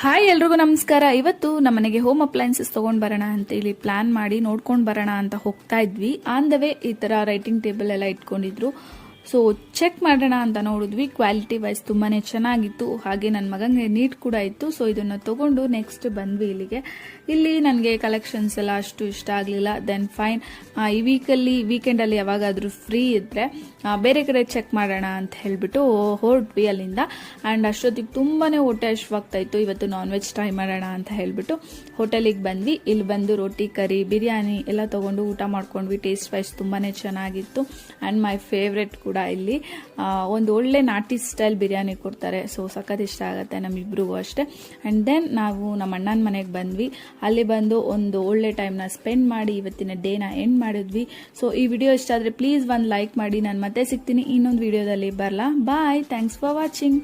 Hi ಎಲ್ರಿಗೂ ನಮಸ್ಕಾರ. ಇವತ್ತು ನಮ್ಮ ಮನೆಗೆ ಹೋಮ್ ಅಪ್ಲೈನ್ಸಸ್ ತಗೊಂಡ್ ಬರೋಣ ಅಂತ ಹೇಳಿ ಪ್ಲಾನ್ ಮಾಡಿ ನೋಡ್ಕೊಂಡು ಬರೋಣ ಅಂತ ಹೋಗ್ತಾ ಇದ್ವಿ. ಆನ್ ದ ವೇ ಈ ತರ ರೈಟಿಂಗ್ ಟೇಬಲ್ ಎಲ್ಲ ಇಟ್ಕೊಂಡಿದ್ರು. ಸೊ ಚೆಕ್ ಮಾಡೋಣ ಅಂತ ನೋಡಿದ್ವಿ. ಕ್ವಾಲಿಟಿ ವೈಸ್ ತುಂಬಾನೇ ಚೆನ್ನಾಗಿತ್ತು, ಹಾಗೆ ನನ್ನ ಮಗನಿಗೆ ನೀಟ್ ಕೂಡ ಇತ್ತು. ಸೊ ಇದನ್ನ ತಗೊಂಡು ನೆಕ್ಸ್ಟ್ ಬಂದ್ವಿ ಇಲ್ಲಿಗೆ. ಇಲ್ಲಿ ನನಗೆ ಕಲೆಕ್ಷನ್ಸ್ ಎಲ್ಲ ಅಷ್ಟು ಇಷ್ಟ ಆಗಲಿಲ್ಲ. ದೆನ್ ಫೈನ್, ಈ ವೀಕೆಂಡ್ ಅಲ್ಲಿ ಯಾವಾಗಾದ್ರೂ ಫ್ರೀ ಇದ್ರೆ ಬೇರೆ ಕಡೆ ಚೆಕ್ ಮಾಡೋಣ ಅಂತ ಹೇಳ್ಬಿಟ್ಟು ಹೊರಟ್ವಿ ಅಲ್ಲಿಂದ. ಅಂಡ್ ಅಷ್ಟೊತ್ತಿಗೆ ತುಂಬಾನೇ ಹೊಟ್ಟೆ ಹಶ್ವಾಗ್ತಾ ಇತ್ತು. ಇವತ್ತು ನಾನ್ ವೆಜ್ ಟ್ರೈ ಮಾಡೋಣ ಅಂತ ಹೇಳ್ಬಿಟ್ಟು ಹೋಟೆಲಿಗೆ ಬಂದ್ವಿ. ಇಲ್ಲಿ ಬಂದು ರೊಟ್ಟಿ, ಕರಿ, ಬಿರಿಯಾನಿ ಎಲ್ಲ ತಗೊಂಡು ಊಟ ಮಾಡ್ಕೊಂಡ್ವಿ. ಟೇಸ್ಟ್ ವೈಸ್ ತುಂಬಾನೇ ಚೆನ್ನಾಗಿತ್ತು. ಅಂಡ್ ಮೈ ಫೇವ್ರೆಟ್ ಕೂಡ ಇಲ್ಲಿ ಒಂದು ಒಳ್ಳೆ ನಾಟಿ ಸ್ಟೈಲ್ ಬಿರಿಯಾನಿ ಕೊಡ್ತಾರೆ. ಸೊ ಸಖತ್ ಇಷ್ಟ ಆಗುತ್ತೆ ನಮ್ಮಿಬ್ರಿಗೂ ಅಷ್ಟೇ. ಅಂಡ್ ದೆನ್ ನಾವು ನಮ್ಮ ಅಣ್ಣನ ಮನೆಗೆ ಬಂದ್ವಿ. ಅಲ್ಲಿ ಬಂದು ಒಂದು ಒಳ್ಳೆ ಟೈಮ್ನ ಸ್ಪೆಂಡ್ ಮಾಡಿ ಇವತ್ತಿನ ಡೇನ ಎಂಡ್ ಮಾಡಿದ್ವಿ. ಸೊ ಈ ವಿಡಿಯೋ ಇಷ್ಟ ಆದ್ರೆ ಪ್ಲೀಸ್ ಒಂದು ಲೈಕ್ ಮಾಡಿ. ನಾನು ಮತ್ತೆ ಸಿಗ್ತೀನಿ ಇನ್ನೊಂದು ವಿಡಿಯೋದಲ್ಲಿ. ಬರಲಾ? ಬಾಯ್. Thanks for watching.